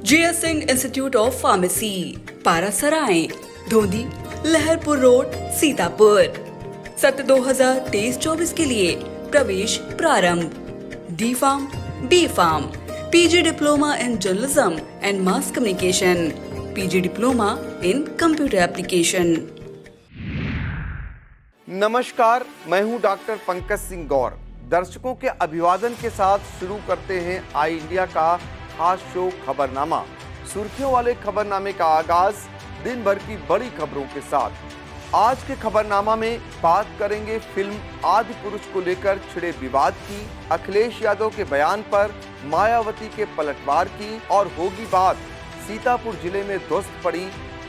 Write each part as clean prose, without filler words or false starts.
JS Singh institute of pharmacy, Parasrai, Dhondi, Laharpur road, Sitapur. सत्र 2023-24 के लिए प्रवेश प्रारंभ। D pharm, B pharm, PG diploma in journalism and mass communication, PG diploma in computer application. नमस्कार, मैं हूं डॉक्टर पंकज सिंह गौर। दर्शकों के अभिवादन के साथ शुरू करते हैं आई इंडिया का खास शो खबरनामा। सुर्खियों वाले खबरनामे का आगाज दिन भर की बड़ी खबरों के साथ। आज के खबरनामा में बात करेंगे फिल्म आदि पुरुष को लेकर छिड़े विवाद की, अखिलेश यादव के बयान पर मायावती के पलटवार की, और होगी बात सीतापुर जिले में ध्वस्त पड़ी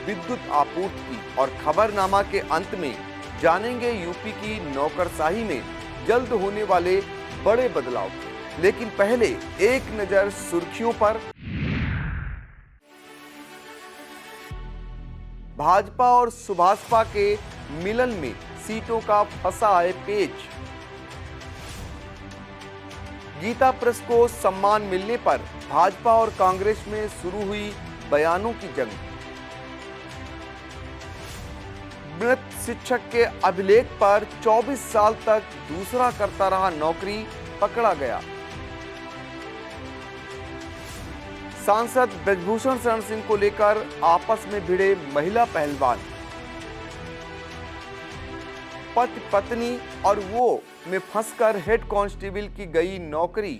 विद्युत आपूर्ति की। और खबरनामा के अंत में जानेंगे यूपी की नौकरशाही में जल्द होने वाले बड़े बदलाव। लेकिन पहले एक नजर सुर्खियों पर। भाजपा और सुभाषपा के मिलन में सीटों का फंसा है पेच। गीता प्रेस को सम्मान मिलने पर भाजपा और कांग्रेस में शुरू हुई बयानों की जंग। मृत शिक्षक के अभिलेख पर 24 साल तक दूसरा करता रहा नौकरी पकड़ा गया। सांसद ब्रजभूषण शरण सिंह को लेकर आपस में भिड़े महिला पहलवान। पति पत्नी और वो में फंसकर हेड कांस्टेबल की गई नौकरी।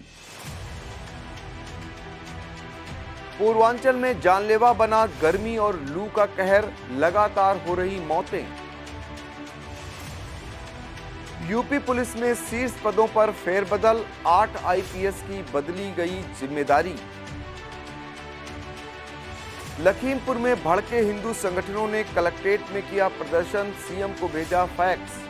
पूर्वांचल में जानलेवा बना गर्मी और लू का कहर, लगातार हो रही मौतें। यूपी पुलिस में शीर्ष पदों पर फेरबदल, 8 आईपीएस की बदली गई जिम्मेदारी। लखीमपुर में भड़के हिंदू संगठनों ने कलेक्ट्रेट में किया प्रदर्शन, सीएम को भेजा फैक्स।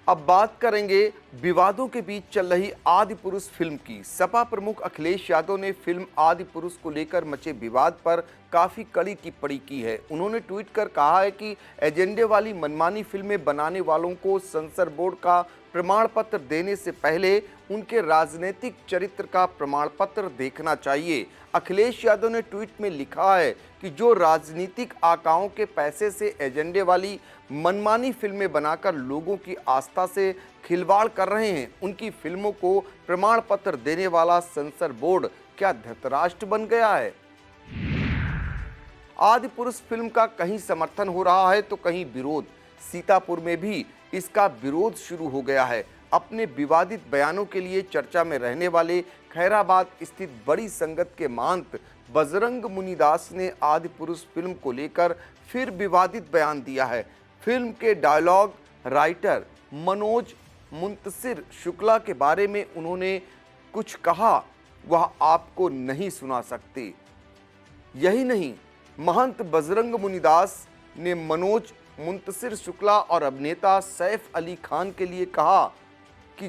अब बात करेंगे विवादों के बीच चल रही आदि पुरुष फिल्म की। सपा प्रमुख अखिलेश यादव ने फिल्म आदि पुरुष को लेकर मचे विवाद पर काफी कड़ी टिप्पणी की है। उन्होंने ट्वीट कर कहा है कि एजेंडे वाली मनमानी फिल्में बनाने वालों को सेंसर बोर्ड का प्रमाण पत्र देने से पहले उनके राजनीतिक चरित्र का प्रमाण पत्र देखना चाहिए। अखिलेश यादव ने ट्वीट में लिखा है कि जो राजनीतिक आकाओं के पैसे से एजेंडे वाली मनमानी फिल्में बनाकर लोगों की आस्था से खिलवाड़ कर रहे हैं, उनकी फिल्मों को प्रमाण पत्र देने वाला सेंसर बोर्ड क्या धृतराष्ट्र बन गया है। आदि पुरुष फिल्म का कहीं समर्थन हो रहा है तो कहीं विरोध। सीतापुर में भी इसका विरोध शुरू हो गया है। अपने विवादित बयानों के लिए चर्चा में रहने वाले खैराबाद स्थित बड़ी संगत के महंत बजरंग मुनिदास ने आदि पुरुष फिल्म को लेकर फिर विवादित बयान दिया है। फिल्म के डायलॉग राइटर मनोज मुंतसिर शुक्ला के बारे में उन्होंने कुछ कहा, वह आपको नहीं सुना सकते। यही नहीं, महंत बजरंग मुनिदास ने मनोज मुंतसिर शुक्ला और अभिनेता सैफ अली खान के लिए कहा कि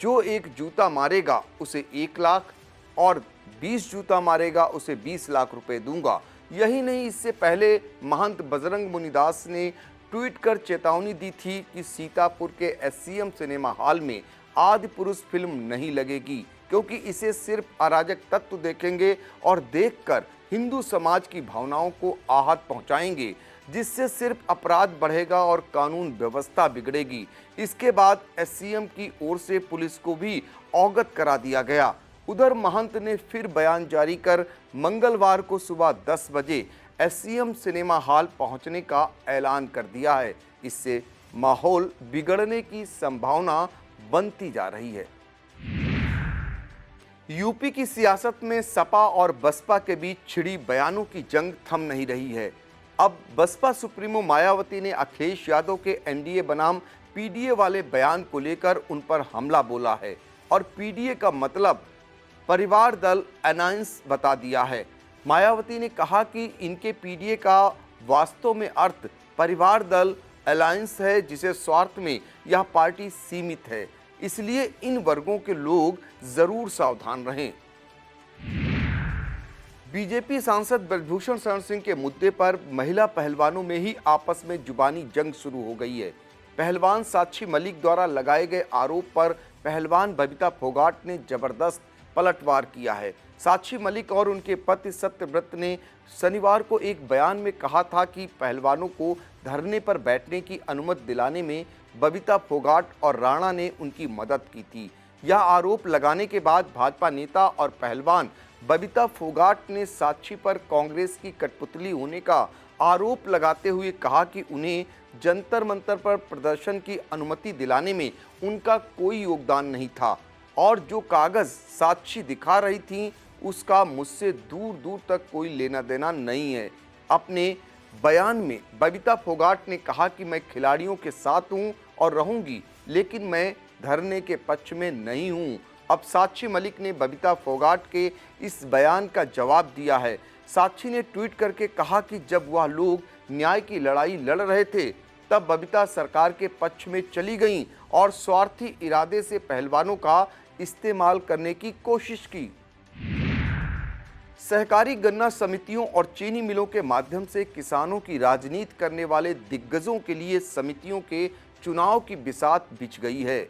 जो एक जूता मारेगा उसे 1 लाख और 20 जूता मारेगा उसे 20 लाख रुपए दूंगा। यही नहीं, इससे पहले महंत बजरंग मुनिदास ने ट्वीट कर चेतावनी दी थी कि सीतापुर के SCM सिनेमा हॉल में आदि पुरुष फिल्म नहीं लगेगी, क्योंकि इसे सिर्फ अराजक तत्व देखेंगे और देखकर हिंदू समाज की भावनाओं को आहत पहुंचाएंगे, जिससे सिर्फ अपराध बढ़ेगा और कानून व्यवस्था बिगड़ेगी। इसके बाद SCM की ओर से पुलिस को भी अवगत करा दिया गया। उधर महंत ने फिर बयान जारी कर मंगलवार को सुबह 10 बजे SCM सिनेमा हॉल पहुंचने का ऐलान कर दिया है। इससे माहौल बिगड़ने की संभावना बनती जा रही है। यूपी की सियासत में सपा और बसपा के बीच छिड़ी बयानों की जंग थम नहीं रही है। अब बसपा सुप्रीमो मायावती ने अखिलेश यादव के NDA बनाम PDA वाले बयान को लेकर उन पर हमला बोला है और PDA का मतलब परिवार दल अलायंस बता दिया है। मायावती ने कहा कि इनके PDA का वास्तव में अर्थ परिवार दल अलायंस है, जिसे स्वार्थ में यह पार्टी सीमित है, इसलिए इन वर्गों के लोग जरूर सावधान रहें। बीजेपी सांसद ब्रजभूषण शरण सिंह के मुद्दे पर महिला पहलवानों में ही आपस में जुबानी जंग शुरू हो गई है। पहलवान साक्षी मलिक द्वारा लगाए गए आरोप पर पहलवान बबीता फोगाट ने जबरदस्त पलटवार किया है। साक्षी मलिक और उनके पति सत्यव्रत ने शनिवार को एक बयान में कहा था कि पहलवानों को धरने पर बैठने की अनुमति दिलाने में बबीता फोगाट और राणा ने उनकी मदद की थी। यह आरोप लगाने के बाद भाजपा नेता और पहलवान बबीता फोगाट ने साक्षी पर कांग्रेस की कठपुतली होने का आरोप लगाते हुए कहा कि उन्हें जंतर मंतर पर प्रदर्शन की अनुमति दिलाने में उनका कोई योगदान नहीं था और जो कागज साक्षी दिखा रही थी उसका मुझसे दूर दूर तक कोई लेना देना नहीं है। अपने बयान में बबीता फोगाट ने कहा कि मैं खिलाड़ियों के साथ हूं और रहूंगी, लेकिन मैं धरने के पक्ष में नहीं हूं। अब साक्षी मलिक ने बबीता फोगाट के इस बयान का जवाब दिया है। साक्षी ने ट्वीट करके कहा कि जब वह लोग न्याय की लड़ाई लड़ रहे थे तब बबीता सरकार के पक्ष में चली गईं और स्वार्थी इरादे से पहलवानों का इस्तेमाल करने की कोशिश की। सहकारी गन्ना समितियों और चीनी मिलों के माध्यम से किसानों की राजनीति करने वाले दिग्गजों के लिए समितियों के चुनाव की बिसात बिछ गई है।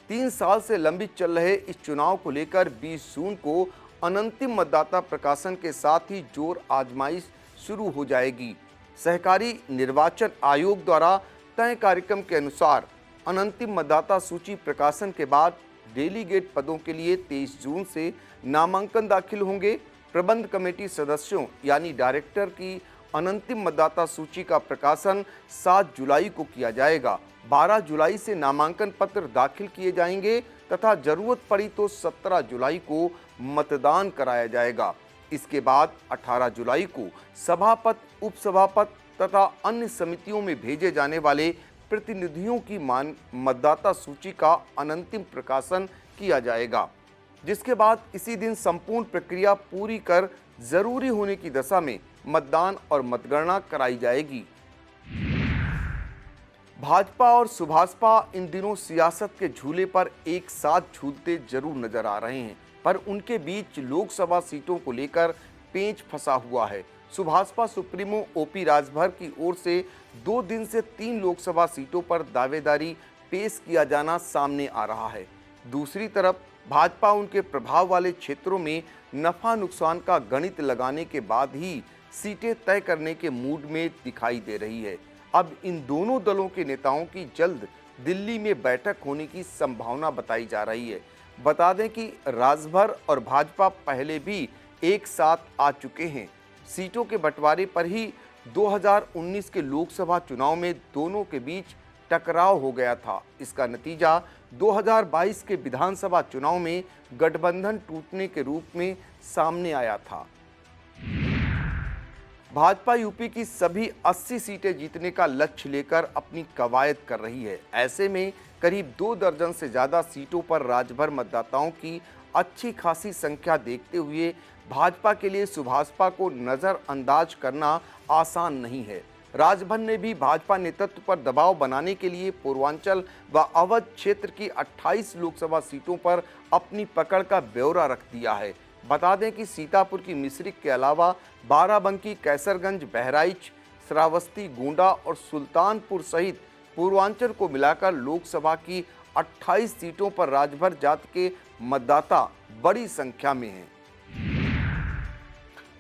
3 साल से लंबित चल रहे इस चुनाव को लेकर 20 जून को अनंतिम मतदाता प्रकाशन के साथ ही जोर आजमाइश शुरू हो जाएगी। सहकारी निर्वाचन आयोग द्वारा तय कार्यक्रम के अनुसार अनंतिम मतदाता सूची प्रकाशन के बाद डेलीगेट पदों के लिए 23 जून से नामांकन दाखिल होंगे। प्रबंध कमेटी सदस्यों यानी डायरेक्टर की अनंतिम मतदाता सूची का प्रकाशन 7 जुलाई को किया जाएगा। 12 जुलाई से नामांकन पत्र दाखिल किए जाएंगे तथा जरूरत पड़ी तो 17 जुलाई को मतदान कराया जाएगा। इसके बाद 18 जुलाई को सभापति, उपसभापति तथा अन्य समितियों में भेजे जाने वाले प्रतिनिधियों की मतदाता सूची का अनंतिम प्रकाशन किया जाएगा, जिसके बाद इसी दिन संपूर्ण प्रक्रिया पूरी कर जरूरी होने की दशा में मतदान और मतगणना कराई जाएगी। भाजपा और सुभाषपा इन दिनों सियासत के झूले पर एक साथ झूलते जरूर नजर आ रहे हैं, पर उनके बीच लोकसभा सीटों को लेकर पेंच फंसा हुआ है। सुभाषपा सुप्रीमो ओपी राजभर की ओर से 2 दिन से 3 लोकसभा सीटों पर दावेदारी पेश किया जाना सामने आ रहा है। दूसरी तरफ भाजपा उनके प्रभाव वाले क्षेत्रों में नफा नुकसान का गणित लगाने के बाद ही सीटें तय करने के मूड में दिखाई दे रही है। अब इन दोनों दलों के नेताओं की जल्द दिल्ली में बैठक होने की संभावना बताई जा रही है। बता दें कि राजभर और भाजपा पहले भी एक साथ आ चुके हैं। सीटों के बंटवारे पर ही 2019 के लोकसभा चुनाव में दोनों के बीच टकराव हो गया था। इसका नतीजा 2022 के विधानसभा चुनाव में गठबंधन टूटने के रूप में सामने आया था। भाजपा यूपी की सभी 80 सीटें जीतने का लक्ष्य लेकर अपनी कवायद कर रही है। ऐसे में करीब 2 दर्जन से ज़्यादा सीटों पर राजभर मतदाताओं की अच्छी खासी संख्या देखते हुए भाजपा के लिए सुभाषपा को नज़रअंदाज करना आसान नहीं है। राजभर ने भी भाजपा नेतृत्व पर दबाव बनाने के लिए पूर्वांचल व अवध क्षेत्र की 28 लोकसभा सीटों पर अपनी पकड़ का ब्यौरा रख दिया है। बता दें कि सीतापुर की मिश्रिक के अलावा बाराबंकी, कैसरगंज, बहराइच, श्रावस्ती, गोंडा और सुल्तानपुर सहित पूर्वांचल को मिलाकर लोकसभा की 28 सीटों पर राजभर जाति के मतदाता बड़ी संख्या में हैं।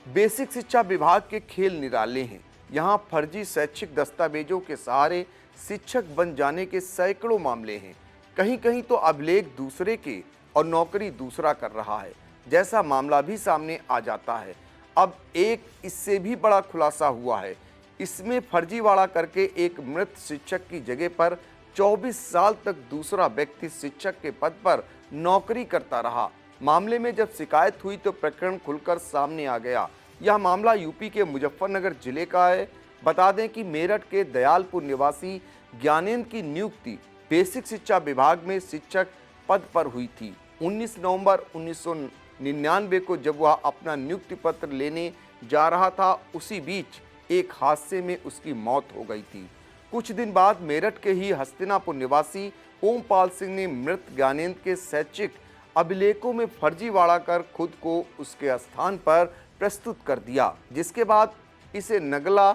बेसिक शिक्षा विभाग के खेल निराले हैं। यहाँ फर्जी शैक्षिक दस्तावेजों के सहारे शिक्षक बन जाने के सैकड़ों मामले हैं। कहीं कहीं तो अभिलेख दूसरे के और नौकरी दूसरा कर रहा है जैसा मामला भी सामने आ जाता है। अब एक इससे भी बड़ा खुलासा हुआ है। इसमें फर्जीवाड़ा करके एक मृत शिक्षक की जगह पर 24 साल तक दूसरा व्यक्ति शिक्षक के पद पर नौकरी करता रहा। मामले में जब शिकायत हुई तो प्रकरण खुलकर सामने आ गया। यह मामला यूपी के मुजफ्फरनगर जिले का है। बता दें कि मेरठ के दयालपुर निवासी ज्ञानेंद्र की नियुक्ति बेसिक शिक्षा विभाग में शिक्षक पद पर हुई थी। 19 नवंबर 1999 को जब वह अपना नियुक्ति पत्र लेने जा रहा था, उसी बीच एक हादसे में उसकी मौत हो गई थी। कुछ दिन बाद मेरठ के ही हस्तिनापुर निवासी ओमपाल सिंह ने मृत ज्ञानेंद्र के शैक्षिक अभिलेखों में फर्जीवाड़ा कर खुद को उसके स्थान पर प्रस्तुत कर दिया, जिसके बाद इसे नगला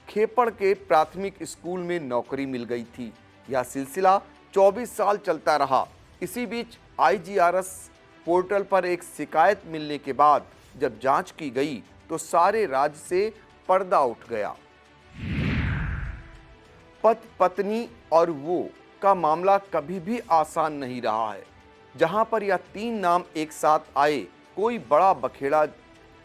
खेपड़ के प्राथमिक स्कूल में नौकरी मिल गई थी। यह सिलसिला 24 साल चलता रहा। इसी बीच IGRS पोर्टल पर एक शिकायत मिलने के बाद जब जांच की गई तो सारे राज्य से पर्दा उठ गया। पति पत्नी और वो का मामला कभी भी आसान नहीं रहा है। जहां पर यह तीन नाम एक साथ आए, कोई बड़ा बखेड़ा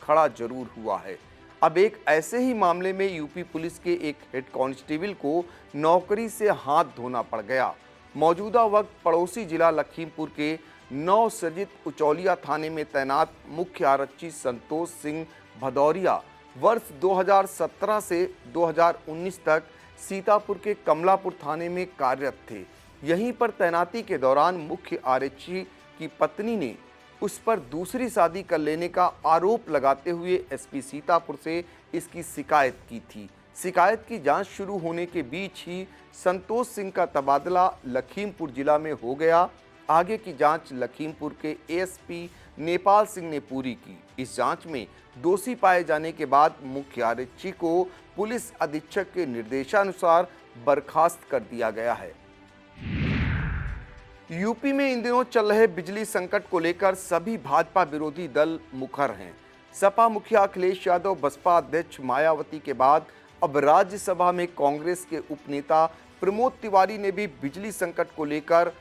खड़ा जरूर हुआ है। अब एक ऐसे ही मामले में यूपी पुलिस के एक हेड कांस्टेबल को नौकरी से हाथ धोना पड़ गया। मौजूदा वक्त पड़ोसी जिला लखीमपुर के नवसृजित उचौलिया थाने में तैनात मुख्य आरक्षी संतोष सिंह भदौरिया वर्ष 2017 से 2019 तक सीतापुर के कमलापुर थाने में कार्यरत थे। यहीं पर तैनाती के दौरान मुख्य आरक्षी की पत्नी ने उस पर दूसरी शादी कर लेने का आरोप लगाते हुए एसपी सीतापुर से इसकी शिकायत की थी। शिकायत की जांच शुरू होने के बीच ही संतोष सिंह का तबादला लखीमपुर जिला में हो गया। आगे की जांच लखीमपुर के एएसपी नेपाल सिंह ने पूरी की। इस जांच में दोषी पाए जाने के बाद मुख्य आरक्षी को पुलिस अधीक्षक के निर्देशानुसार बर्खास्त कर दिया गया है। यूपी में इन दिनों चल रहे बिजली संकट को लेकर सभी भाजपा विरोधी दल मुखर हैं। सपा मुखिया अखिलेश यादव, बसपा अध्यक्ष मायावती के बाद अब राज्यसभा में कांग्रेस के उपनेता प्रमोद तिवारी ने भी बिजली संकट को लेकर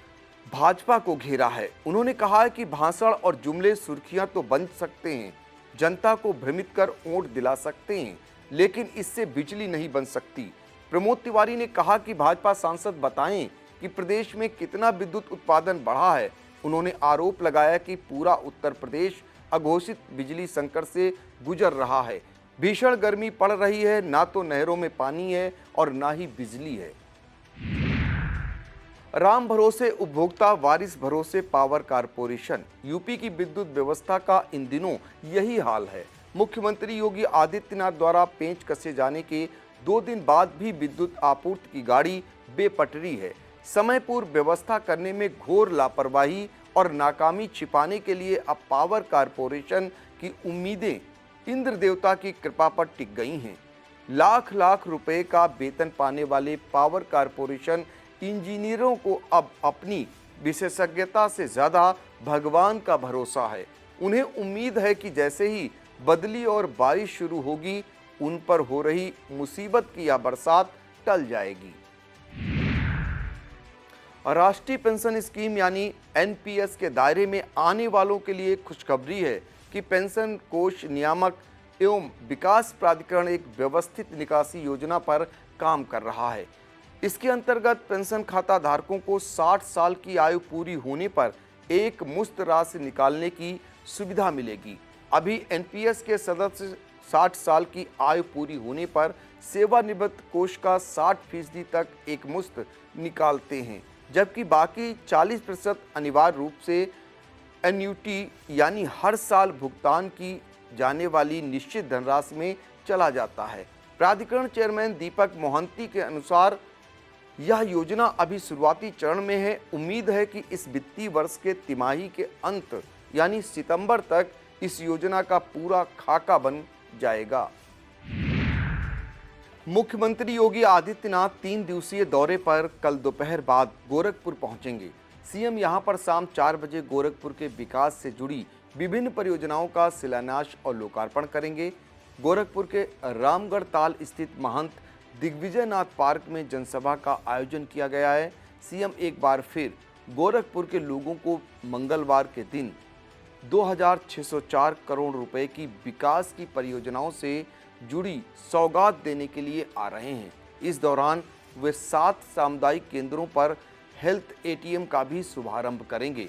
भाजपा को घेरा है। उन्होंने कहा है कि भाषण और जुमले सुर्खियां तो बन सकते हैं, जनता को भ्रमित कर वोट दिला सकते हैं, लेकिन इससे बिजली नहीं बन सकती। प्रमोद तिवारी ने कहा कि भाजपा सांसद बताएं कि प्रदेश में कितना विद्युत उत्पादन बढ़ा है। उन्होंने आरोप लगाया कि पूरा उत्तर प्रदेश अघोषित बिजली संकट से गुजर रहा है। भीषण गर्मी पड़ रही है, ना तो नहरों में पानी है और ना ही बिजली है। राम भरोसे उपभोक्ता, वारिस भरोसे पावर कारपोरेशन। यूपी की विद्युत व्यवस्था का इन दिनों यही हाल है। मुख्यमंत्री योगी आदित्यनाथ द्वारा पेंच कसे जाने के 2 दिन बाद भी विद्युत आपूर्ति की गाड़ी बेपटरी है। समय पूर्व व्यवस्था करने में घोर लापरवाही और नाकामी छिपाने के लिए अब पावर कारपोरेशन की उम्मीदें इंद्र देवता की कृपा पर टिक गई हैं। लाख लाख रुपए का वेतन पाने वाले पावर कारपोरेशन इंजीनियरों को अब अपनी विशेषज्ञता से ज़्यादा भगवान का भरोसा है। उन्हें उम्मीद है कि जैसे ही बदली और बारिश शुरू होगी, उन पर हो रही मुसीबत की यह बरसात टल जाएगी। राष्ट्रीय पेंशन स्कीम यानी एनपीएस के दायरे में आने वालों के लिए खुशखबरी है कि पेंशन कोष नियामक एवं विकास प्राधिकरण एक व्यवस्थित निकासी योजना पर काम कर रहा है। इसके अंतर्गत पेंशन खाता धारकों को 60 साल की आयु पूरी होने पर एक मुश्त राशि निकालने की सुविधा मिलेगी। अभी एनपीएस के सदस्य 60 साल की आयु पूरी होने पर सेवानिवृत्त कोष का 60% तक एक मुश्त निकालते हैं, जबकि बाकी 40% अनिवार्य रूप से एन्युटी यानी हर साल भुगतान की जाने वाली निश्चित धनराशि में चला जाता है। प्राधिकरण चेयरमैन दीपक मोहंती के अनुसार यह योजना अभी शुरुआती चरण में है। उम्मीद है कि इस वित्तीय वर्ष के तिमाही के अंत यानी सितंबर तक इस योजना का पूरा खाका बन जाएगा। मुख्यमंत्री योगी आदित्यनाथ 3 दिवसीय दौरे पर कल दोपहर बाद गोरखपुर पहुंचेंगे। सीएम यहां पर शाम 4 बजे गोरखपुर के विकास से जुड़ी विभिन्न परियोजनाओं का शिलान्यास और लोकार्पण करेंगे। गोरखपुर के रामगढ़ ताल स्थित महंत दिग्विजयनाथ पार्क में जनसभा का आयोजन किया गया है। सीएम एक बार फिर गोरखपुर के लोगों को मंगलवार के दिन 2604 करोड़ रुपए की विकास की परियोजनाओं से जुड़ी सौगात देने के लिए आ रहे हैं। इस दौरान वे 7 सामुदायिक केंद्रों पर हेल्थ एटीएम का भी शुभारंभ करेंगे।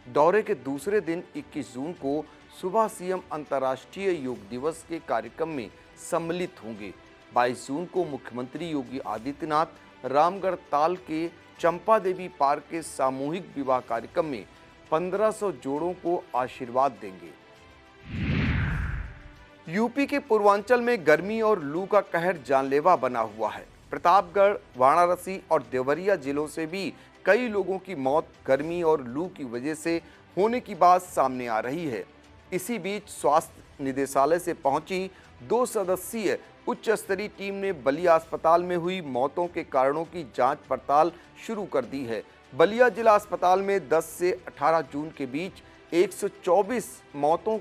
दौरे के दूसरे दिन 21 जून को सुबह सीएम अंतर्राष्ट्रीय योग दिवस के कार्यक्रम में सम्मिलित होंगे। 22 जून को मुख्यमंत्री योगी आदित्यनाथ रामगढ़ ताल के चंपा देवी पार्क के सामूहिक विवाह कार्यक्रम में 1500 जोड़ों को आशीर्वाद देंगे। यूपी के पूर्वांचल में गर्मी और लू का कहर जानलेवा बना हुआ है। प्रतापगढ़, वाराणसी और देवरिया जिलों से भी कई लोगों की मौत गर्मी और लू की वजह से होने की बात सामने आ रही है। इसी बीच स्वास्थ्य निदेशालय से पहुंची 2 सदस्यीय उच्च स्तरीय टीम ने बलिया अस्पताल में हुई मौतों के कारणों की जांच पड़ताल शुरू कर दी है। बलिया जिला अस्पताल में 10 से 18 जून के बीच 124 मौतों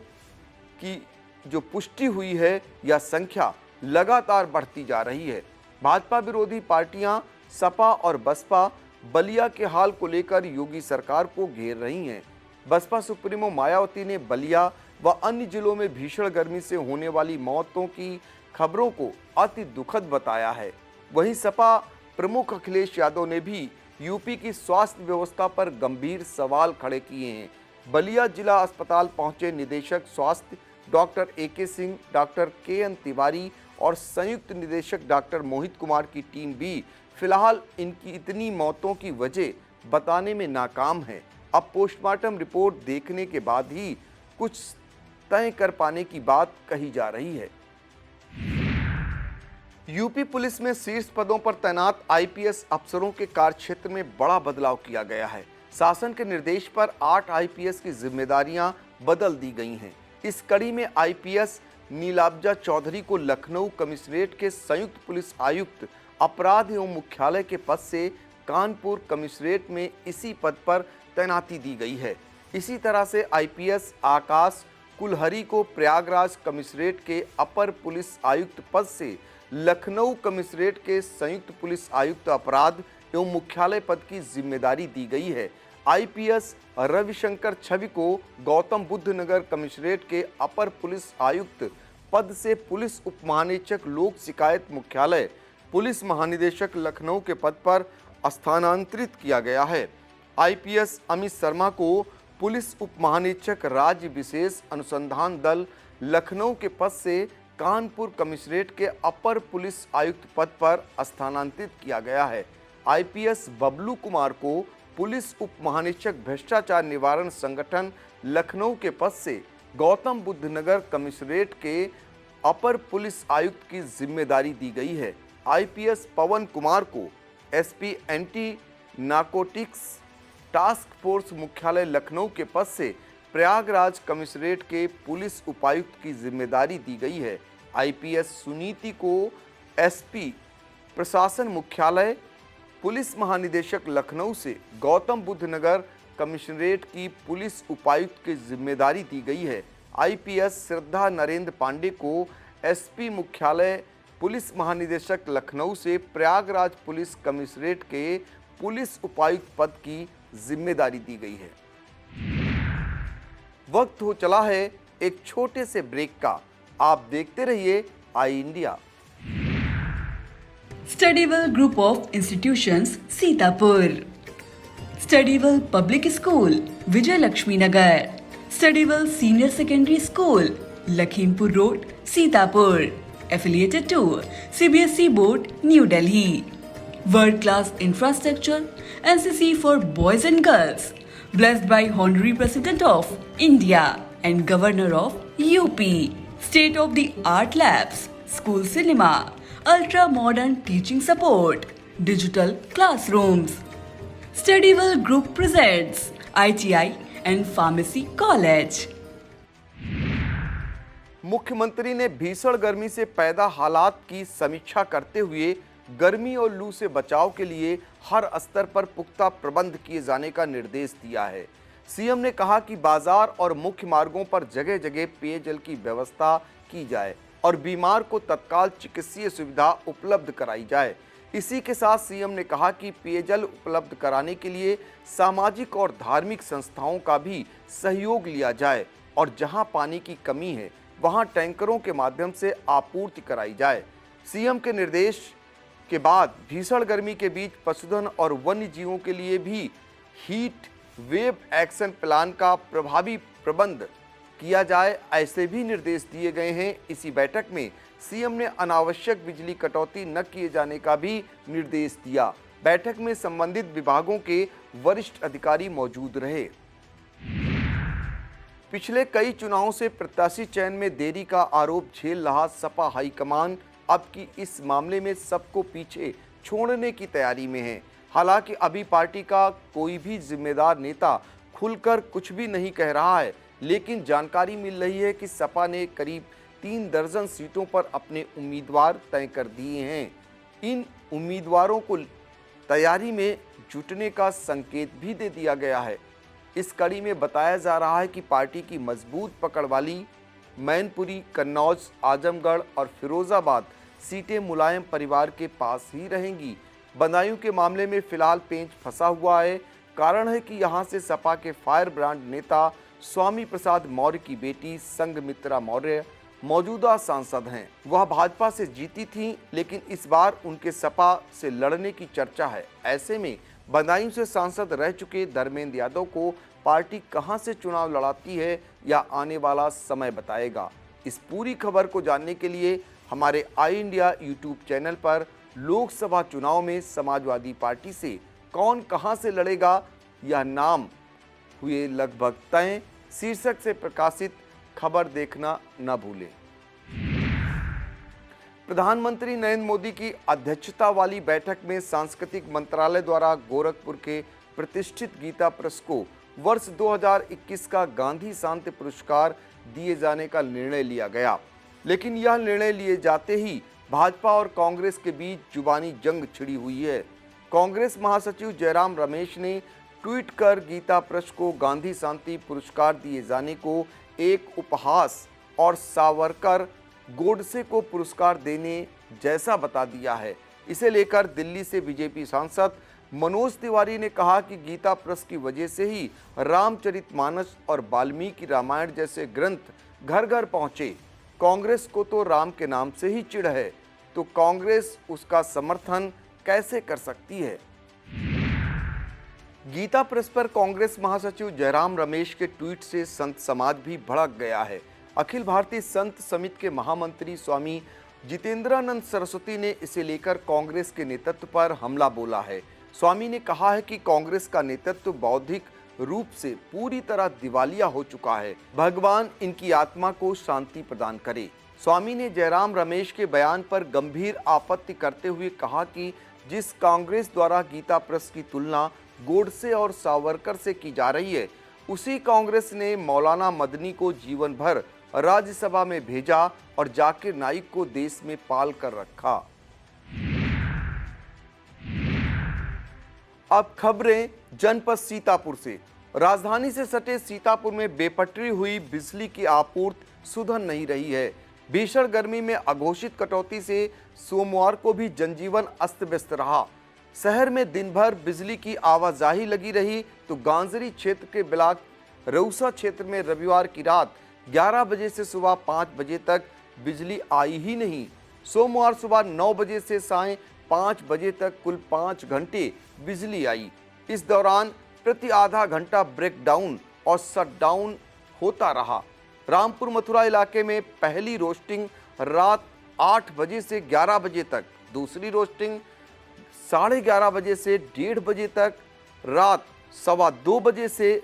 की जो पुष्टि हुई है, यह संख्या लगातार बढ़ती जा रही है। भाजपा विरोधी पार्टियां सपा और बसपा बलिया के हाल को लेकर योगी सरकार को घेर रही हैं। बसपा सुप्रीमो मायावती ने बलिया व अन्य जिलों में भीषण गर्मी से होने वाली मौतों की खबरों को अति दुखद बताया है। वहीं सपा प्रमुख अखिलेश यादव ने भी यूपी की स्वास्थ्य व्यवस्था पर गंभीर सवाल खड़े किए हैं। बलिया जिला अस्पताल पहुंचे निदेशक स्वास्थ्य doctor AK Singh, doctor KN Tiwari और संयुक्त निदेशक डॉक्टर मोहित कुमार की टीम भी फिलहाल इनकी इतनी मौतों की वजह बताने में नाकाम है। अब पोस्टमार्टम रिपोर्ट देखने के बाद ही कुछ तय कर पाने की बात कही जा रही है। यूपी पुलिस में शीर्ष पदों पर तैनात IPS अफसरों के कार्यक्षेत्र में बड़ा बदलाव किया गया है। शासन के निर्देश पर 8 IPS की जिम्मेदारियां बदल दी गई हैं। इस कड़ी में IPS नीलाब्जा चौधरी को लखनऊ कमिश्नरेट के संयुक्त पुलिस आयुक्त अपराध एवं मुख्यालय के पद से कानपुर कमिश्नरेट में इसी पद पर तैनाती दी गई है। इसी तरह से IPS आकाश कुलहरी को प्रयागराज कमिश्नरेट के अपर पुलिस आयुक्त पद से लखनऊ कमिश्नरेट के संयुक्त पुलिस आयुक्त अपराध एवं मुख्यालय पद की जिम्मेदारी दी गई है। IPS रविशंकर छवि को गौतम बुद्ध नगर कमिश्नरेट के अपर पुलिस आयुक्त पद से पुलिस उप महानिरीक्षक लोक शिकायत मुख्यालय पुलिस महानिदेशक लखनऊ के पद पर स्थानांतरित किया गया है। IPS अमित शर्मा को पुलिस उप महानिरीक्षक राज्य विशेष अनुसंधान दल लखनऊ के पद से कानपुर कमिश्नरेट के अपर पुलिस आयुक्त पद पर स्थानांतरित किया गया है। IPS बबलू कुमार को पुलिस उप महानिरीक्षक भ्रष्टाचार निवारण संगठन लखनऊ के पद से गौतम बुद्ध नगर कमिश्नरेट के अपर पुलिस आयुक्त की जिम्मेदारी दी गई है। IPS पवन कुमार को SP anti narcotics task force मुख्यालय लखनऊ के पद से प्रयागराज कमिश्नरेट के पुलिस उपायुक्त की जिम्मेदारी दी गई है। IPS सुनीति को SP प्रशासन मुख्यालय पुलिस महानिदेशक लखनऊ से गौतम बुद्ध नगर कमिश्नरेट की पुलिस उपायुक्त की जिम्मेदारी दी गई है। IPS श्रद्धा नरेंद्र पांडे को SP मुख्यालय पुलिस महानिदेशक लखनऊ से प्रयागराज पुलिस कमिश्नरेट के पुलिस उपायुक्त पद की जिम्मेदारी दी गई है। वक्त हो चला है एक छोटे से ब्रेक का। आप देखते रहिए आई India. Studyville Group of Institutions, Sitapur. Studyville Public School, Vijay Lakshmi Nagar. Studyville Senior Secondary School, Lakhimpur Road, Sitapur. Affiliated to CBSE Board, New Delhi. World-class infrastructure, NCC for boys and girls. Blessed by Honorary President of India and Governor of UP. State-of-the-art labs, school cinema, ultra-modern teaching support, digital classrooms. Studyville Group presents ITI and Pharmacy College. मुख्यमंत्री ने भीषण गर्मी से पैदा हालात की समीक्षा करते हुए गर्मी और लू से बचाव के लिए हर स्तर पर पुख्ता प्रबंध किए जाने का निर्देश दिया है। सीएम ने कहा कि बाजार और मुख्य मार्गों पर जगह जगह पेयजल की व्यवस्था की जाए और बीमार को तत्काल चिकित्सीय सुविधा उपलब्ध कराई जाए। इसी के साथ सीएम ने कहा कि पेयजल उपलब्ध कराने के लिए सामाजिक और धार्मिक संस्थाओं का भी सहयोग लिया जाए और जहां पानी की कमी है वहां टैंकरों के माध्यम से आपूर्ति कराई जाए। सीएम के निर्देश के बाद भीषण गर्मी के बीच पशुधन और वन्य जीवों के लिए भी हीट वेव एक्शन प्लान का प्रभावी प्रबंध किया जाए, ऐसे भी निर्देश दिए गए हैं। इसी बैठक में सीएम ने अनावश्यक बिजली कटौती न किए जाने का भी निर्देश दिया। बैठक में संबंधित विभागों के वरिष्ठ अधिकारी मौजूद रहे। पिछले कई चुनावों से प्रत्याशी चयन में देरी का आरोप झेल रहा सपा हाईकमान अब की इस मामले में सबको पीछे छोड़ने की तैयारी में है। हालांकि अभी पार्टी का कोई भी जिम्मेदार नेता खुलकर कुछ भी नहीं कह रहा है, लेकिन जानकारी मिल रही है कि सपा ने करीब 3 दर्जन सीटों पर अपने उम्मीदवार तय कर दिए हैं। इन उम्मीदवारों को तैयारी में जुटने का संकेत भी दे दिया गया है। इस कड़ी में बताया जा रहा है कि पार्टी की मजबूत पकड़ वाली मैनपुरी, कन्नौज, आजमगढ़ और फिरोजाबाद सीटें मुलायम परिवार के पास ही रहेंगी। बदायूं के मामले में फिलहाल पेंच फंसा हुआ है। कारण है कि यहां से सपा के फायर ब्रांड नेता स्वामी प्रसाद मौर्य की बेटी संघमित्रा मौर्य मौजूदा सांसद हैं। वह भाजपा से जीती थीं, लेकिन इस बार उनके सपा से लड़ने की चर्चा है। ऐसे में बदायूं से सांसद रह चुके धर्मेंद्र यादव को पार्टी कहां से चुनाव लड़ाती है या आने वाला समय बताएगा। इस पूरी खबर को जानने के लिए हमारे आई इंडिया यूट्यूब चैनल पर लोकसभा चुनाव में समाजवादी पार्टी से कौन कहां से लड़ेगा, यह नाम हुए लगभग तय शीर्षक से प्रकाशित खबर देखना न भूलें। प्रधानमंत्री नरेंद्र मोदी की अध्यक्षता वाली बैठक में सांस्कृतिक मंत्रालय द्वारा गोरखपुर के प्रतिष्ठित गीता प्रेस को वर्ष 2021 का गांधी शांति पुरस्कार दिए जाने का निर्णय लिया गया। लेकिन यह निर्णय लिए जाते ही भाजपा और कांग्रेस के बीच जुबानी जंग छिड़ी हुई है। कांग्रेस महासचिव जयराम रमेश ने ट्वीट कर गीता प्रेस को गांधी शांति पुरस्कार दिए जाने को एक उपहास और सावरकर गोडसे को पुरस्कार देने जैसा बता दिया है। इसे लेकर दिल्ली से बीजेपी सांसद मनोज तिवारी ने कहा कि गीता प्रेस की वजह से ही रामचरितमानस और वाल्मीकि रामायण जैसे ग्रंथ घर घर पहुंचे। कांग्रेस को तो राम के नाम से ही चिढ़ है, तो कांग्रेस उसका समर्थन कैसे कर सकती है। गीता प्रेस पर कांग्रेस महासचिव जयराम रमेश के ट्वीट से संत समाज भी भड़क गया है। अखिल भारतीय संत समिति के महामंत्री स्वामी जितेंद्रानंद सरस्वती ने इसे लेकर कांग्रेस के नेतृत्व पर हमला बोला है। स्वामी ने कहा है कि कांग्रेस का नेतृत्व बौद्धिक रूप से पूरी तरह दिवालिया हो चुका है। भगवान इनकी आत्मा को शांति प्रदान करे। स्वामी ने जयराम रमेश के बयान पर गंभीर आपत्ति करते हुए कहा कि जिस कांग्रेस द्वारा गीता प्रेस की तुलना गोडसे और सावरकर से की जा रही है, उसी कांग्रेस ने मौलाना मदनी को जीवन भर राज्यसभा में भेजा और जाकिर नाइक को देश में पाल कर रखा। अब खबरें जनपद सीतापुर से। राजधानी से सटे सीतापुर में बेपटरी हुई बिजली की आपूर्ति सुधर नहीं रही है। भीषण गर्मी में अघोषित कटौती से सोमवार को भी जनजीवन अस्त व्यस्त रहा। शहर में दिन भर बिजली की आवाजाही लगी रही, तो गांजरी क्षेत्र के ब्लॉक रउसा क्षेत्र में रविवार की रात 11 बजे से सुबह 5 बजे तक बिजली आई ही नहीं। सोमवार सुबह 9 बजे से सायं 5 बजे तक कुल 5 घंटे बिजली आई। इस दौरान प्रति आधा घंटा ब्रेकडाउन और शटडाउन होता रहा। रामपुर मथुरा इलाके में पहली रोस्टिंग रात 8 बजे से 11 बजे तक, दूसरी रोस्टिंग 11:30 बजे से 1:30 बजे तक, रात 2:15 बजे से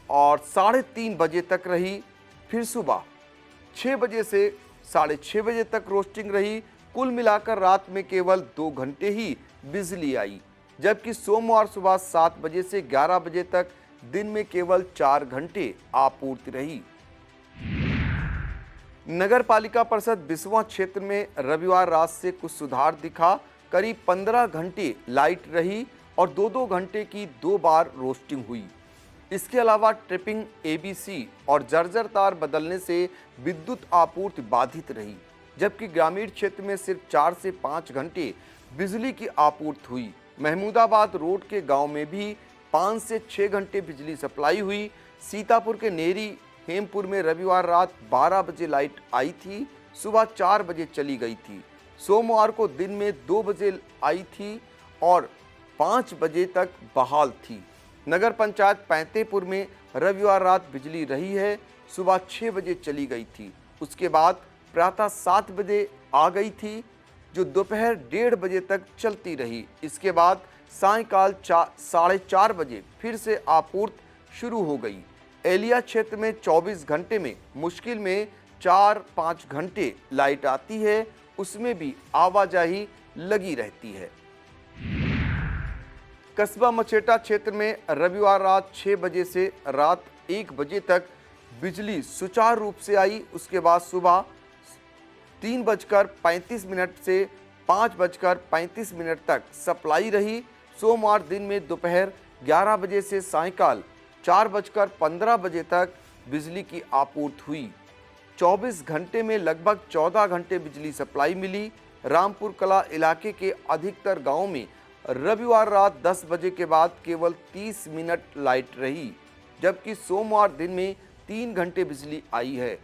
और 3:30 बजे तक रही। फिर सुबह 6 बजे से 6:30 बजे तक रोस्टिंग रही। कुल मिलाकर रात में केवल 2 घंटे ही बिजली आई, जबकि सोमवार सुबह 7 बजे से 11 बजे तक दिन में केवल 4 घंटे आपूर्ति रही। नगर पालिका परिषद बिस्वा क्षेत्र में रविवार रात से कुछ सुधार दिखा। करीब 15 घंटे लाइट रही और 2-2 घंटे की 2 बार रोस्टिंग हुई। इसके अलावा ट्रिपिंग, एबीसी और जर्जर तार बदलने से विद्युत आपूर्ति बाधित रही, जबकि ग्रामीण क्षेत्र में सिर्फ 4 से 5 घंटे बिजली की आपूर्ति हुई। महमूदाबाद रोड के गांव में भी 5 से 6 घंटे बिजली सप्लाई हुई। सीतापुर के नेरी हेमपुर में रविवार रात 12 बजे लाइट आई थी, सुबह 4 बजे चली गई थी। सोमवार को दिन में 2 बजे आई थी और 5 बजे तक बहाल थी। नगर पंचायत पैंतेपुर में रविवार रात बिजली रही है, सुबह 6 बजे चली गई थी। उसके बाद प्रातः 7 बजे आ गई थी, जो दोपहर 1:30 बजे तक चलती रही। इसके बाद सायंकाल 4:30 बजे फिर से आपूर्ति शुरू हो गई। एलिया क्षेत्र में 24 घंटे में मुश्किल में 4-5 घंटे लाइट आती है, उसमें भी आवाजाही लगी रहती है। कस्बा मछेटा क्षेत्र में रविवार रात 6 बजे से रात 1 बजे तक बिजली सुचारू रूप से आई। उसके बाद सुबह 3:35 से 5:35 तक सप्लाई रही। सोमवार दिन में दोपहर 11 बजे से सायंकाल 4:15 बजे तक बिजली की आपूर्ति हुई। 24 घंटे में लगभग 14 घंटे बिजली सप्लाई मिली। रामपुर कला इलाके के अधिकतर गांवों में रविवार रात 10 बजे के बाद केवल 30 मिनट लाइट रही, जबकि सोमवार दिन में 3 घंटे बिजली आई है,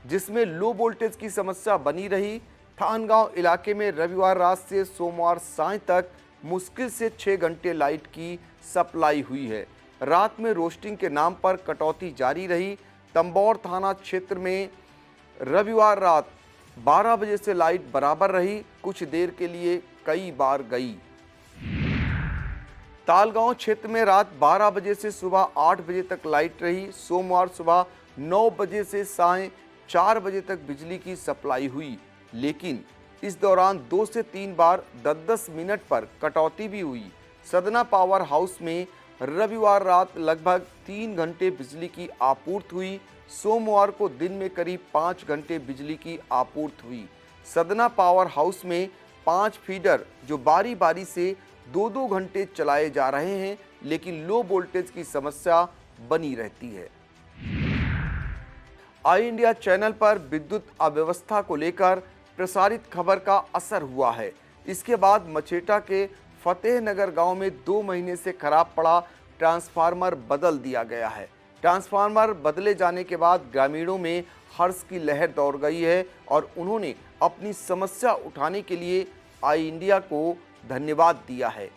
जिसमें लो वोल्टेज की समस्या बनी रही। थानगांव इलाके में रविवार रात से सोमवार सांझ तक मुश्किल से 6 घंटे लाइट की सप्लाई हुई है। रात में रोस्टिंग के नाम पर कटौती जारी रही। तंबौर थाना क्षेत्र में रविवार रात 12 बजे से लाइट बराबर रही, कुछ देर के लिए कई बार गई। तालगांव क्षेत्र में रात 12 बजे से सुबह 8 बजे तक लाइट रही। सोमवार सुबह 9 बजे से सायं 4 बजे तक बिजली की सप्लाई हुई, लेकिन इस दौरान 2 से 3 बार 10-10 मिनट पर कटौती भी हुई। सदना पावर हाउस में रविवार रात लगभग 3 घंटे बिजली की आपूर्ति हुई। सोमवार को दिन में करीब 5 घंटे बिजली की आपूर्ति हुई। सदना पावर हाउस में 5 फीडर जो बारी बारी से 2-2 घंटे चलाए जा रहे हैं, लेकिन लो वोल्टेज की समस्या बनी रहती है। आई इंडिया चैनल पर विद्युत अव्यवस्था को लेकर प्रसारित खबर का असर हुआ है। इसके बाद मछेटा के फतेहनगर गांव में 2 महीने से खराब पड़ा ट्रांसफार्मर बदल दिया गया है। ट्रांसफार्मर बदले जाने के बाद ग्रामीणों में हर्ष की लहर दौड़ गई है और उन्होंने अपनी समस्या उठाने के लिए आई इंडिया को धन्यवाद दिया है।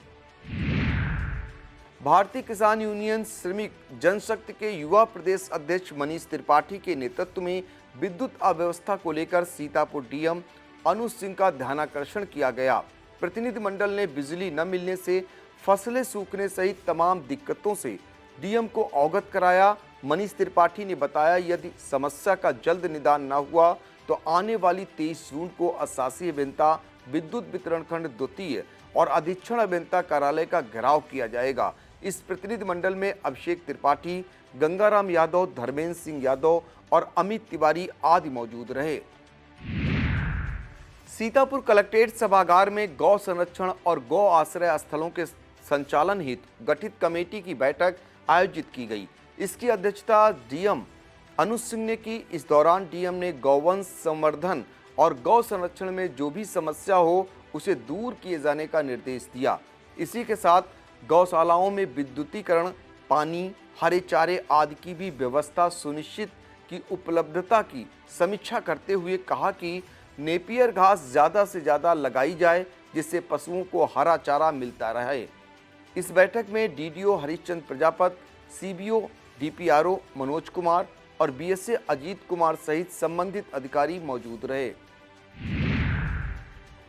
भारतीय किसान यूनियन श्रमिक जनशक्ति के युवा प्रदेश अध्यक्ष मनीष त्रिपाठी के नेतृत्व में विद्युत अव्यवस्था को लेकर सीतापुर डीएम अनुज सिंह का ध्यानाकर्षण किया गया। प्रतिनिधिमंडल ने बिजली न मिलने से फसलें सूखने सहित तमाम दिक्कतों से डीएम को अवगत कराया। मनीष त्रिपाठी ने बताया, यदि समस्या का जल्द निदान न हुआ तो आने वाली 23 जून को अशासी अभियंता विद्युत वितरण खंड द्वितीय और अधीक्षण अभियंता कार्यालय का घेराव किया जाएगा। इस प्रतिनिधिमंडल में अभिषेक त्रिपाठी, गंगाराम यादव, धर्मेंद्र सिंह यादव और अमित तिवारी आदि मौजूद रहे। सीतापुर कलेक्ट्रेट सभागार में गौ संरक्षण और गौ आश्रय स्थलों के संचालन हेतु गठित कमेटी की बैठक आयोजित की गई। इसकी अध्यक्षता डीएम अनुज सिंह ने की। इस दौरान डीएम ने गौवंश संवर्धन और गौ संरक्षण में जो भी समस्या हो उसे दूर किए जाने का निर्देश दिया। इसी के साथ गौशालाओं में विद्युतीकरण, पानी, हरे चारे आदि की भी व्यवस्था सुनिश्चित की उपलब्धता की समीक्षा करते हुए कहा कि नेपियर घास ज़्यादा से ज़्यादा लगाई जाए, जिससे पशुओं को हरा चारा मिलता रहे। इस बैठक में DDO Harishchandra Prajapat, CBO DPRO Manoj Kumar और बीएसए अजीत कुमार सहित संबंधित अधिकारी मौजूद रहे।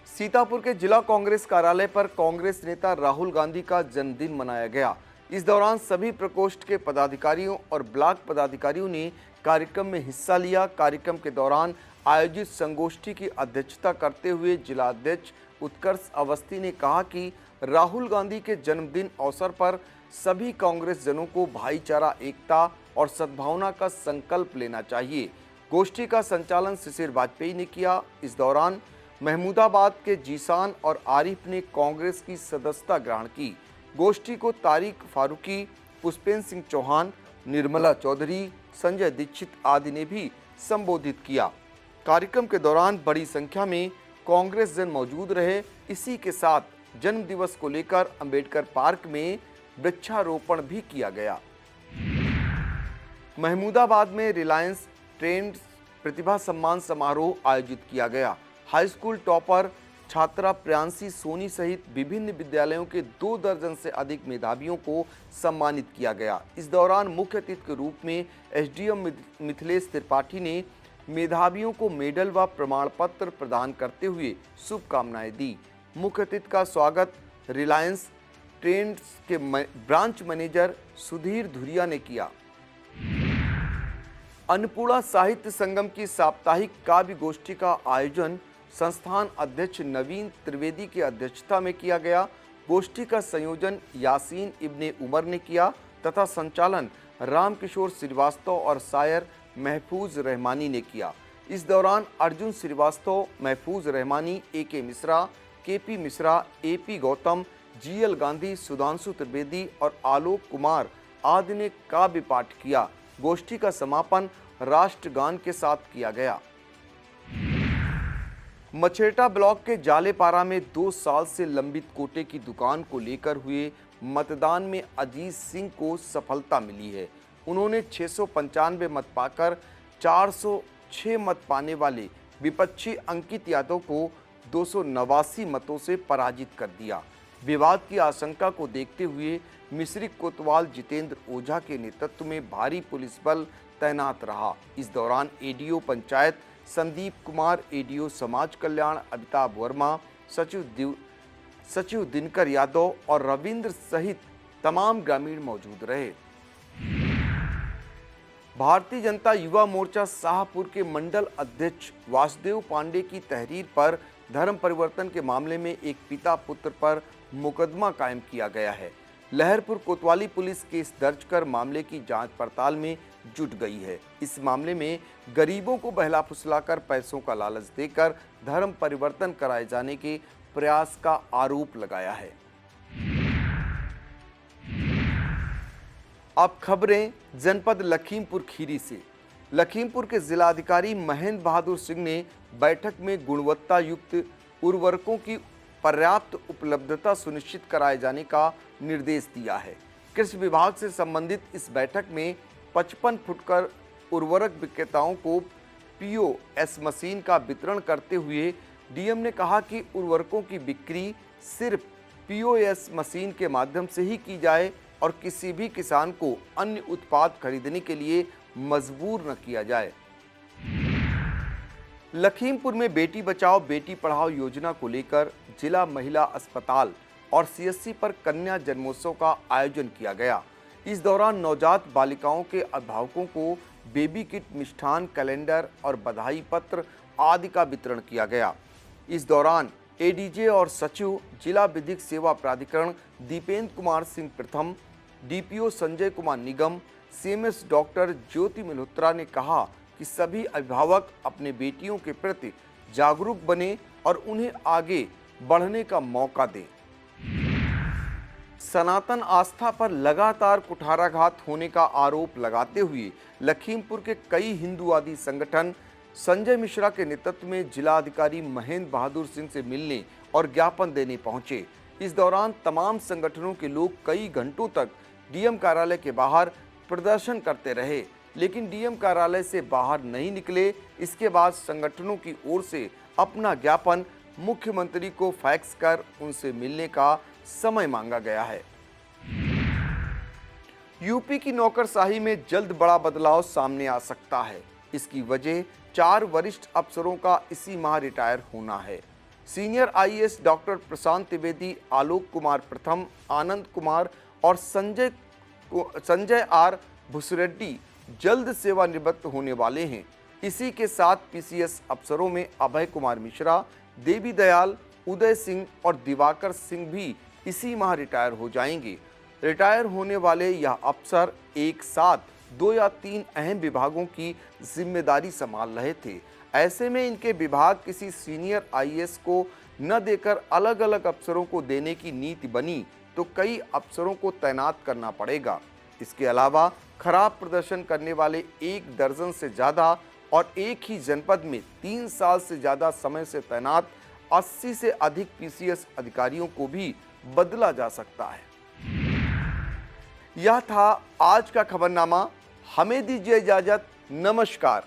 सीतापुर के जिला कांग्रेस कार्यालय पर कांग्रेस नेता राहुल गांधी का जन्मदिन मनाया गया। इस दौरान सभी प्रकोष्ठ के पदाधिकारियों और ब्लॉक पदाधिकारियों ने कार्यक्रम में हिस्सा लिया। कार्यक्रम के दौरान आयोजित संगोष्ठी की अध्यक्षता करते हुए जिला अध्यक्ष उत्कर्ष अवस्थी ने कहा कि राहुल गांधी के जन्मदिन अवसर पर सभी कांग्रेस जनों को भाईचारा, एकता और सद्भावना का संकल्प लेना चाहिए। गोष्ठी का संचालन शिशिर वाजपेयी ने किया। इस दौरान महमूदाबाद के जीशान और आरिफ ने कांग्रेस की सदस्यता ग्रहण की। गोष्ठी को तारिक फारूकी, पुष्पेंद्र सिंह चौहान, निर्मला चौधरी, संजय दीक्षित आदि ने भी संबोधित किया। कार्यक्रम के दौरान बड़ी संख्या में कांग्रेस जन मौजूद रहे। इसी के साथ जन्म दिवस को लेकर अंबेडकर पार्क में वृक्षारोपण भी किया गया। महमूदाबाद में रिलायंस ट्रेंड्स प्रतिभा सम्मान समारोह आयोजित किया गया। हाई स्कूल टॉपर छात्रा प्रियांशी सोनी सहित विभिन्न विद्यालयों के 2 दर्जन से अधिक मेधावियों को सम्मानित किया गया। इस दौरान मुख्य अतिथि के रूप में एसडीएम मिथिलेश त्रिपाठी ने मेधावियों को मेडल व प्रमाण पत्र प्रदान करते हुए शुभकामनाएं दी। मुख्य अतिथि का स्वागत रिलायंस ट्रेंड्स के ब्रांच मैनेजर सुधीर धुरिया ने किया। अन्नपूर्णा साहित्य संगम की साप्ताहिक काव्य गोष्ठी का आयोजन संस्थान अध्यक्ष नवीन त्रिवेदी की अध्यक्षता में किया गया। गोष्ठी का संयोजन यासीन इब्ने उमर ने किया तथा संचालन रामकिशोर श्रीवास्तव और शायर महफूज रहमानी ने किया। इस दौरान अर्जुन श्रीवास्तव, महफूज Rahmani, AK Mishra, KP Mishra, AP Gautam, GL Gandhi, Sudhanshu Trivedi और आलोक कुमार आदि ने काव्य पाठ किया। गोष्ठी का समापन राष्ट्रगान के साथ किया गया। मछेटा ब्लॉक के जालेपारा में 2 साल से लंबित कोटे की दुकान को लेकर हुए मतदान में अजीत सिंह को सफलता मिली है। उन्होंने 695 मत पाकर 406 मत पाने वाले विपक्षी अंकित यादव को 289 मतों से पराजित कर दिया। विवाद की आशंका को देखते हुए मिश्रिक कोतवाल जितेंद्र ओझा के नेतृत्व में भारी पुलिस बल तैनात रहा। इस दौरान एडीओ पंचायत संदीप कुमार, एडीओ समाज कल्याण अमिताभ वर्मा, सचिव दिनकर यादव और रविंद्र सहित तमाम ग्रामीण मौजूद रहे। भारतीय जनता युवा मोर्चा शाहपुर के मंडल अध्यक्ष वासुदेव पांडे की तहरीर पर धर्म परिवर्तन के मामले में एक पिता पुत्र पर मुकदमा कायम किया गया है। लहरपुर कोतवाली पुलिस केस दर्ज कर मामले की जांच पड़ताल में जुट गई है। इस मामले में गरीबों को बहला फुसलाकर पैसों का लालच देकर धर्म परिवर्तन कराए जाने के प्रयास का आरोप लगाया है। अब खबरें जनपद लखीमपुर खीरी से। लखीमपुर के जिलाधिकारी महेंद्र बहादुर सिंह ने बैठक में गुणवत्ता युक्त उर्वरकों की पर्याप्त उपलब्धता सुनिश्चित कराए जाने का निर्देश दिया है। कृषि विभाग से संबंधित इस बैठक में 55 फुटकर उर्वरक विक्रेताओं को पीओएस मशीन का वितरण करते हुए डीएम ने कहा कि उर्वरकों की बिक्री सिर्फ पीओएस मशीन के माध्यम से ही की जाए और किसी भी किसान को अन्य उत्पाद खरीदने के लिए मजबूर न किया जाए। लखीमपुर में बेटी बचाओ बेटी पढ़ाओ योजना को लेकर जिला महिला अस्पताल और सीएससी पर कन्या जन्मोत्सव का आयोजन किया गया। इस दौरान नवजात बालिकाओं के अभिभावकों को बेबी किट, मिष्ठान, कैलेंडर और बधाई पत्र आदि का वितरण किया गया। इस दौरान एडीजे और सचिव जिला विधिक सेवा प्राधिकरण दीपेंद्र कुमार सिंह प्रथम, डीपीओ संजय कुमार निगम, सीएमएस डॉक्टर ज्योति मल्होत्रा ने कहा कि सभी अभिभावक अपने बेटियों के प्रति जागरूक बने और उन्हें आगे बढ़ने का मौका दें। सनातन आस्था पर लगातार कुठाराघात होने का आरोप लगाते हुए लखीमपुर के कई हिंदूवादी संगठन संजय मिश्रा के नेतृत्व में जिलाधिकारी महेंद्र बहादुर सिंह से मिलने और ज्ञापन देने पहुंचे। इस दौरान तमाम संगठनों के लोग कई घंटों तक डीएम कार्यालय के बाहर प्रदर्शन करते रहे, लेकिन डीएम कार्यालय से बाहर नहीं निकले। इसके बाद संगठनों की ओर से अपना ज्ञापन मुख्यमंत्री को फैक्स कर उनसे मिलने का समय मांगा गया है। यूपी की नौकरशाही में जल्द बड़ा बदलाव सामने आ सकता है। इसकी वजह 4 वरिष्ठ अफसरों का इसी माह रिटायर होना है। सीनियर आईएएस डॉक्टर प्रशांत त्रिवेदी, आलोक कुमार प्रथम, आनंद कुमार और संजय आर भुसरेड्डी जल्द सेवानिवृत्त होने वाले हैं। इसी के साथ पीसीएस अफसरों में अभय कुमार मिश्रा, देवी दयाल, उदय सिंह और दिवाकर सिंह भी इसी माह रिटायर हो जाएंगे। रिटायर होने वाले यह अफसर एक साथ 2 या 3 अहम विभागों की जिम्मेदारी संभाल रहे थे। ऐसे में इनके विभाग किसी सीनियर आईएएस को न देकर अलग अलग अफसरों को देने की नीति बनी तो कई अफसरों को तैनात करना पड़ेगा। इसके अलावा खराब प्रदर्शन करने वाले 1 दर्जन से ज़्यादा और एक ही जनपद में 3 साल से ज़्यादा समय से तैनात 80 से अधिक पीसीएस अधिकारियों को भी बदला जा सकता है। यह था आज का खबरनामा। हमें दीजिए इजाजत। नमस्कार।